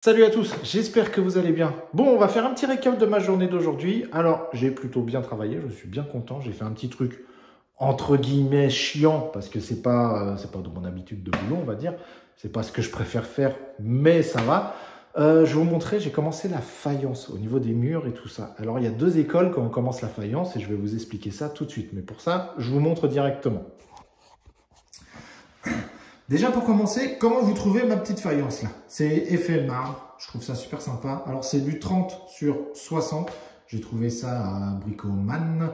Salut à tous, j'espère que vous allez bien. Bon, on va faire un petit récap de ma journée d'aujourd'hui. Alors, j'ai plutôt bien travaillé, je suis bien content. J'ai fait un petit truc entre guillemets chiant parce que c'est pas de mon habitude de boulot, on va dire. C'est pas ce que je préfère faire, mais ça va. Je vais vous montrer, j'ai commencé la faïence au niveau des murs et tout ça. Alors, il y a deux écoles quand on commence la faïence et je vais vous expliquer ça tout de suite. Mais pour ça, je vous montre directement. Déjà pour commencer, comment vous trouvez ma petite faïence là? C'est effet marbre, je trouve ça super sympa. Alors c'est du 30 sur 60, j'ai trouvé ça à Bricoman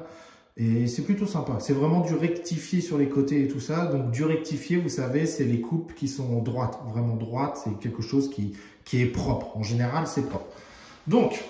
et c'est plutôt sympa. C'est vraiment du rectifié sur les côtés et tout ça. Donc du rectifié, vous savez, c'est les coupes qui sont droites, vraiment droites. C'est quelque chose qui est propre. En général, c'est propre. Donc,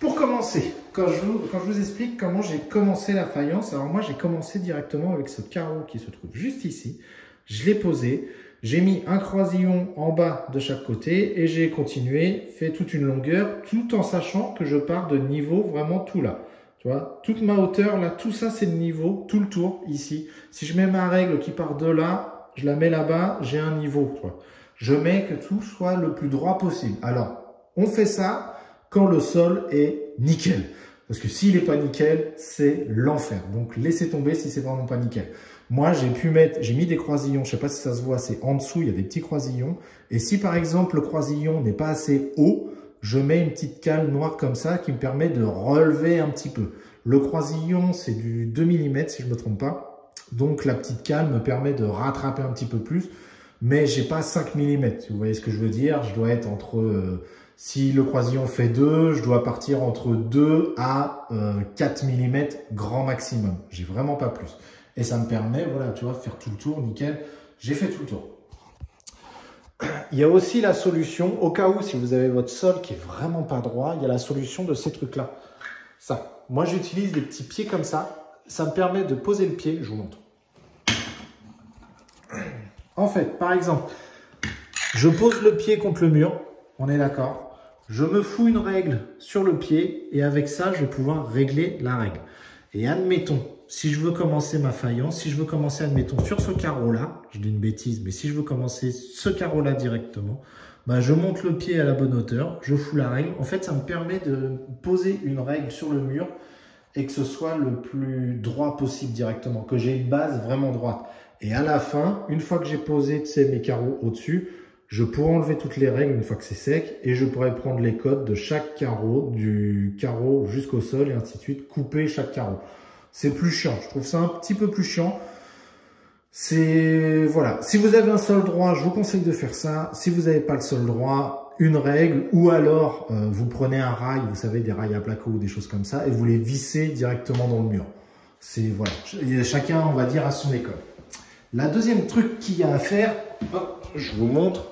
pour commencer, quand je vous explique comment j'ai commencé la faïence, alors moi j'ai commencé directement avec ce carreau qui se trouve juste ici. Je l'ai posé, j'ai mis un croisillon en bas de chaque côté et j'ai continué, fait toute une longueur, tout en sachant que je pars de niveau vraiment tout là. Tu vois, toute ma hauteur là, tout ça c'est le niveau, tout le tour ici. Si je mets ma règle qui part de là, je la mets là-bas, j'ai un niveau. Tu vois. Je mets que tout soit le plus droit possible. Alors, on fait ça quand le sol est nickel. Parce que s'il n'est pas nickel, c'est l'enfer. Donc, laissez tomber si c'est vraiment pas nickel. Moi, j'ai mis des croisillons. Je sais pas si ça se voit, c'est en dessous, il y a des petits croisillons. Et si par exemple, le croisillon n'est pas assez haut, je mets une petite cale noire comme ça qui me permet de relever un petit peu. Le croisillon, c'est du 2 mm si je ne me trompe pas. Donc, la petite cale me permet de rattraper un petit peu plus. Mais j'ai pas 5 mm. Vous voyez ce que je veux dire? Je dois être entre... si le croisillon fait 2, je dois partir entre 2 à 4 mm grand maximum. J'ai vraiment pas plus. Et ça me permet, voilà, tu vois, de faire tout le tour, nickel. J'ai fait tout le tour. Il y a aussi la solution, au cas où, si vous avez votre sol qui est vraiment pas droit, il y a la solution de ces trucs-là. Ça. Moi, j'utilise des petits pieds comme ça. Ça me permet de poser le pied. Je vous montre. En fait, par exemple, je pose le pied contre le mur. On est d'accord. Je me fous une règle sur le pied et avec ça, je vais pouvoir régler la règle. Et admettons, si je veux commencer ma faïence, si je veux commencer, admettons, sur ce carreau-là, je dis une bêtise, mais si je veux commencer ce carreau-là directement, bah, je monte le pied à la bonne hauteur, je fous la règle. En fait, ça me permet de poser une règle sur le mur et que ce soit le plus droit possible directement, que j'ai une base vraiment droite. Et à la fin, une fois que j'ai posé mes carreaux au-dessus, je pourrais enlever toutes les règles une fois que c'est sec et je pourrais prendre les codes de chaque carreau, du carreau jusqu'au sol et ainsi de suite, couper chaque carreau. C'est plus chiant, je trouve ça un petit peu plus chiant. Voilà. Si vous avez un sol droit, je vous conseille de faire ça. Si vous n'avez pas le sol droit, une règle ou alors vous prenez un rail, vous savez, des rails à placo ou des choses comme ça et vous les vissez directement dans le mur. C'est voilà, chacun, on va dire, à son école. La deuxième truc qu'il y a à faire, hop, je vous montre,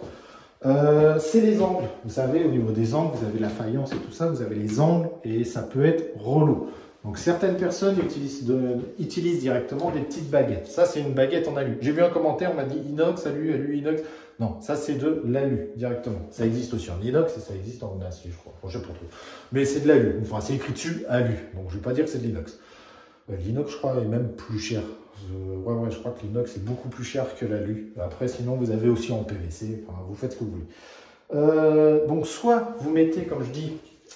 c'est les angles. Vous savez, au niveau des angles, vous avez la faïence et tout ça, vous avez les angles et ça peut être relou. Donc certaines personnes utilisent directement des petites baguettes. Ça, c'est une baguette en alu. J'ai vu un commentaire, on m'a dit inox, alu, inox. Non, ça c'est de l'alu directement. Ça existe aussi en inox et ça existe en acier, je crois. Bon, je sais pas trop. Mais c'est de l'alu. Enfin, c'est écrit dessus alu. Donc je ne vais pas dire que c'est de l'inox. L'inox, je crois, est même plus cher. Ouais, je crois que l'inox est beaucoup plus cher que l'alu. Après, sinon, vous avez aussi en PVC. Enfin, vous faites ce que vous voulez. Donc, soit vous mettez, comme je dis,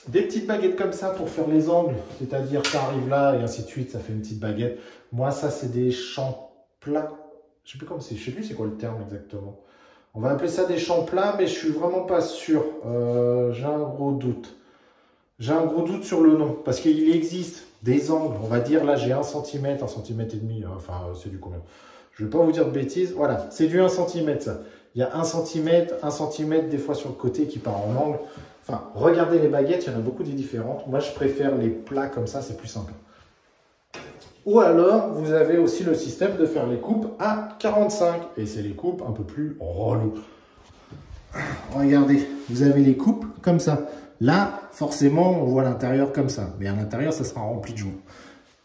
des petites baguettes comme ça pour faire les angles. C'est-à-dire, ça arrive là et ainsi de suite. Ça fait une petite baguette. Moi, ça, c'est des champs plats. Je sais plus comment c'est. Je sais plus c'est quoi le terme exactement. On va appeler ça des champs plats, mais je suis vraiment pas sûr. J'ai un gros doute. J'ai un gros doute sur le nom. Parce qu'il existe des angles, on va dire, là j'ai 1 cm, 1 cm et demi, enfin c'est du combien? Je ne vais pas vous dire de bêtises, voilà, c'est du 1 cm ça. Il y a 1 cm des fois sur le côté qui part en angle. Enfin, regardez les baguettes, il y en a beaucoup des différentes. Moi je préfère les plats comme ça, c'est plus simple. Ou alors, vous avez aussi le système de faire les coupes à 45. Et c'est les coupes un peu plus relou. Regardez, vous avez les coupes comme ça. Là, forcément, on voit l'intérieur comme ça. Mais à l'intérieur, ça sera rempli de joints.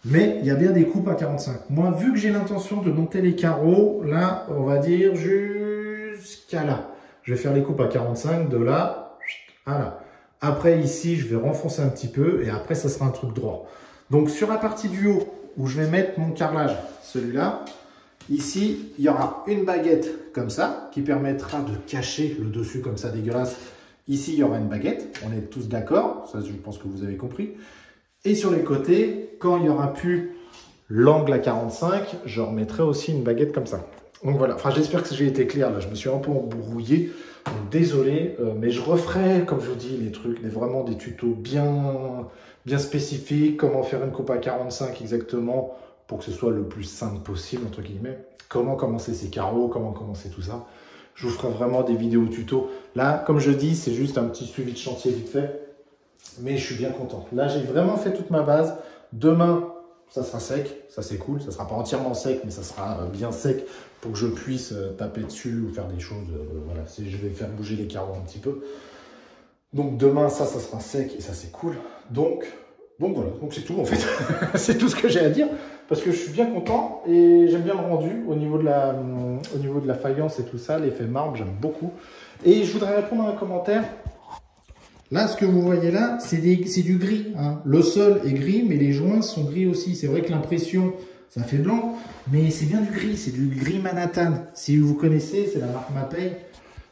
Mais il y a bien des coupes à 45. Moi, vu que j'ai l'intention de monter les carreaux, là, on va dire jusqu'à là. Je vais faire les coupes à 45 de là à là. Après, ici, je vais renfoncer un petit peu et après, ça sera un truc droit. Donc, sur la partie du haut, où je vais mettre mon carrelage, celui-là, ici, il y aura une baguette comme ça qui permettra de cacher le dessus comme ça dégueulasse Ici, il y aura une baguette, on est tous d'accord, ça je pense que vous avez compris. Et sur les côtés, quand il n'y aura plus l'angle à 45, je remettrai aussi une baguette comme ça. Donc voilà, enfin j'espère que j'ai été clair, là je me suis un peu embrouillé, donc désolé, mais je referai, comme je vous dis, les trucs, vraiment des tutos bien spécifiques, comment faire une coupe à 45 exactement, pour que ce soit le plus simple possible, entre guillemets, comment commencer ses carreaux, comment commencer tout ça. Je vous ferai vraiment des vidéos tutos. Là, comme je dis, c'est juste un petit suivi de chantier vite fait, mais je suis bien content. Là, j'ai vraiment fait toute ma base. Demain, ça sera sec, ça c'est cool, ça sera pas entièrement sec, mais ça sera bien sec pour que je puisse taper dessus ou faire des choses, voilà, si je vais faire bouger les carreaux un petit peu. Donc demain, ça sera sec et ça c'est cool. Donc voilà, donc c'est tout en fait. C'est tout ce que j'ai à dire, parce que je suis bien content et j'aime bien le rendu au niveau de la faïence et tout ça, l'effet marbre, j'aime beaucoup. Et je voudrais répondre à un commentaire. Là, ce que vous voyez là, c'est du gris. Hein. Le sol est gris, mais les joints sont gris aussi. C'est vrai que l'impression, ça fait blanc, mais c'est bien du gris. C'est du gris Manhattan. Si vous connaissez, c'est la marque Mapei.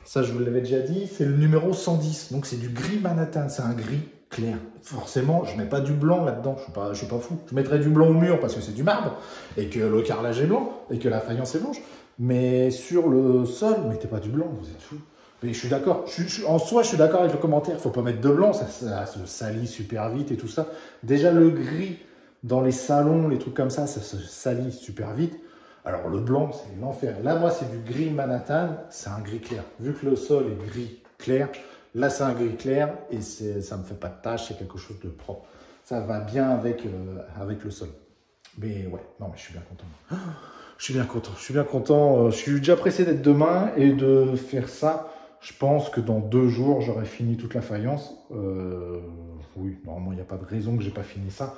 Ça, je vous l'avais déjà dit. C'est le numéro 110. Donc, c'est du gris Manhattan. C'est un gris clair. Forcément, je ne mets pas du blanc là-dedans. Je suis pas fou. Je mettrais du blanc au mur parce que c'est du marbre et que le carrelage est blanc et que la faïence est blanche. Mais sur le sol, mettez pas du blanc. Vous êtes fous. Mais je suis d'accord, en soi je suis d'accord avec le commentaire, il ne faut pas mettre de blanc, ça se salit super vite et tout ça. Déjà le gris dans les salons, les trucs comme ça se salit super vite. Alors le blanc c'est l'enfer. Là moi c'est du gris Manhattan, c'est un gris clair. Vu que le sol est gris clair, là c'est un gris clair et ça ne me fait pas de tache, c'est quelque chose de propre. Ça va bien avec le sol. Mais ouais, non mais je suis bien content. Je suis bien content, je suis déjà pressé d'être demain et de faire ça. Je pense que dans 2 jours, j'aurai fini toute la faïence. Oui, normalement, il n'y a pas de raison que je n'ai pas fini ça.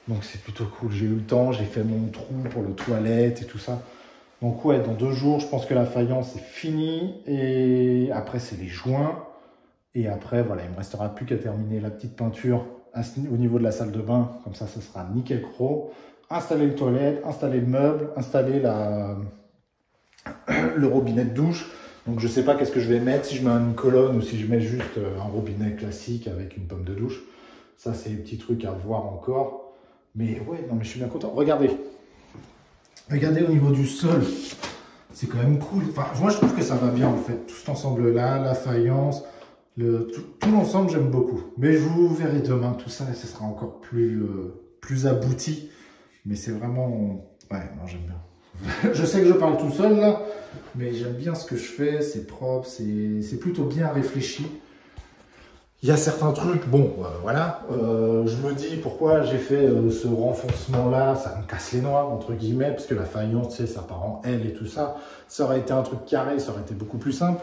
Donc, c'est plutôt cool. J'ai eu le temps, j'ai fait mon trou pour le toilette et tout ça. Donc, ouais, dans 2 jours, je pense que la faïence est finie. Et après, c'est les joints. Et après, voilà, il ne me restera plus qu'à terminer la petite peinture au niveau de la salle de bain. Comme ça sera nickel chrome. Installer le toilette, installer le meuble, installer le robinet de douche. Donc je ne sais pas qu'est-ce que je vais mettre, si je mets une colonne ou si je mets juste un robinet classique avec une pomme de douche. Ça, c'est des petits trucs à voir encore. Mais ouais, non mais je suis bien content. Regardez. Regardez au niveau du sol. C'est quand même cool. Enfin, moi, je trouve que ça va bien en fait. Tout cet ensemble-là, la faïence, tout l'ensemble, j'aime beaucoup. Mais vous verrez demain tout ça et ce sera encore plus abouti. Mais c'est vraiment... Ouais, non, j'aime bien. Je sais que je parle tout seul là, mais j'aime bien ce que je fais, c'est propre, c'est plutôt bien réfléchi. Il y a certains trucs, bon, voilà, je me dis pourquoi j'ai fait ce renfoncement là, ça me casse les noix, entre guillemets, parce que la faïence, tu sais, ça part en L et tout ça. Ça aurait été un truc carré, ça aurait été beaucoup plus simple.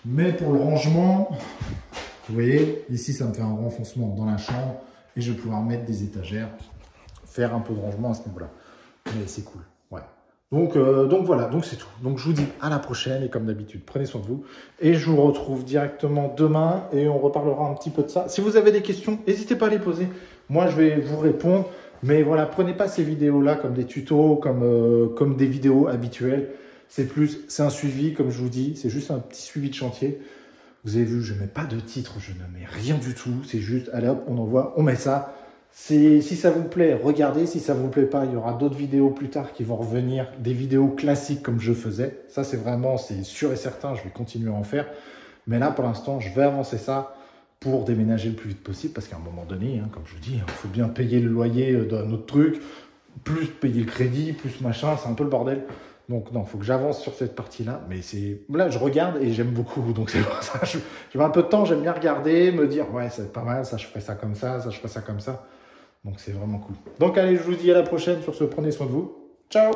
Mais pour le rangement, vous voyez, ici ça me fait un renfoncement dans la chambre et je vais pouvoir mettre des étagères, faire un peu de rangement à ce niveau-là. Mais c'est cool, ouais. Donc voilà, donc c'est tout. Donc je vous dis à la prochaine et comme d'habitude, prenez soin de vous. Et je vous retrouve directement demain et on reparlera un petit peu de ça. Si vous avez des questions, n'hésitez pas à les poser. Moi, je vais vous répondre. Mais voilà, prenez pas ces vidéos-là comme des tutos, comme des vidéos habituelles. C'est un suivi, comme je vous dis, c'est juste un petit suivi de chantier. Vous avez vu, je ne mets pas de titre, je ne mets rien du tout. C'est juste, allez hop, on envoie, on met ça. Si ça vous plaît, regardez. Si ça ne vous plaît pas, il y aura d'autres vidéos plus tard qui vont revenir. Des vidéos classiques comme je faisais. Ça, c'est sûr et certain, je vais continuer à en faire. Mais là, pour l'instant, je vais avancer ça pour déménager le plus vite possible. Parce qu'à un moment donné, hein, comme je vous dis, il faut bien payer le loyer d'un autre truc, plus payer le crédit, plus machin, c'est un peu le bordel. Donc non, il faut que j'avance sur cette partie-là. Mais là, je regarde et j'aime beaucoup. Donc c'est pour ça, j'ai un peu de temps, j'aime bien regarder, me dire, ouais, c'est pas mal, ça, je ferai ça comme ça, je ferai ça comme ça. Donc c'est vraiment cool. Donc allez, je vous dis à la prochaine sur ce, prenez soin de vous. Ciao!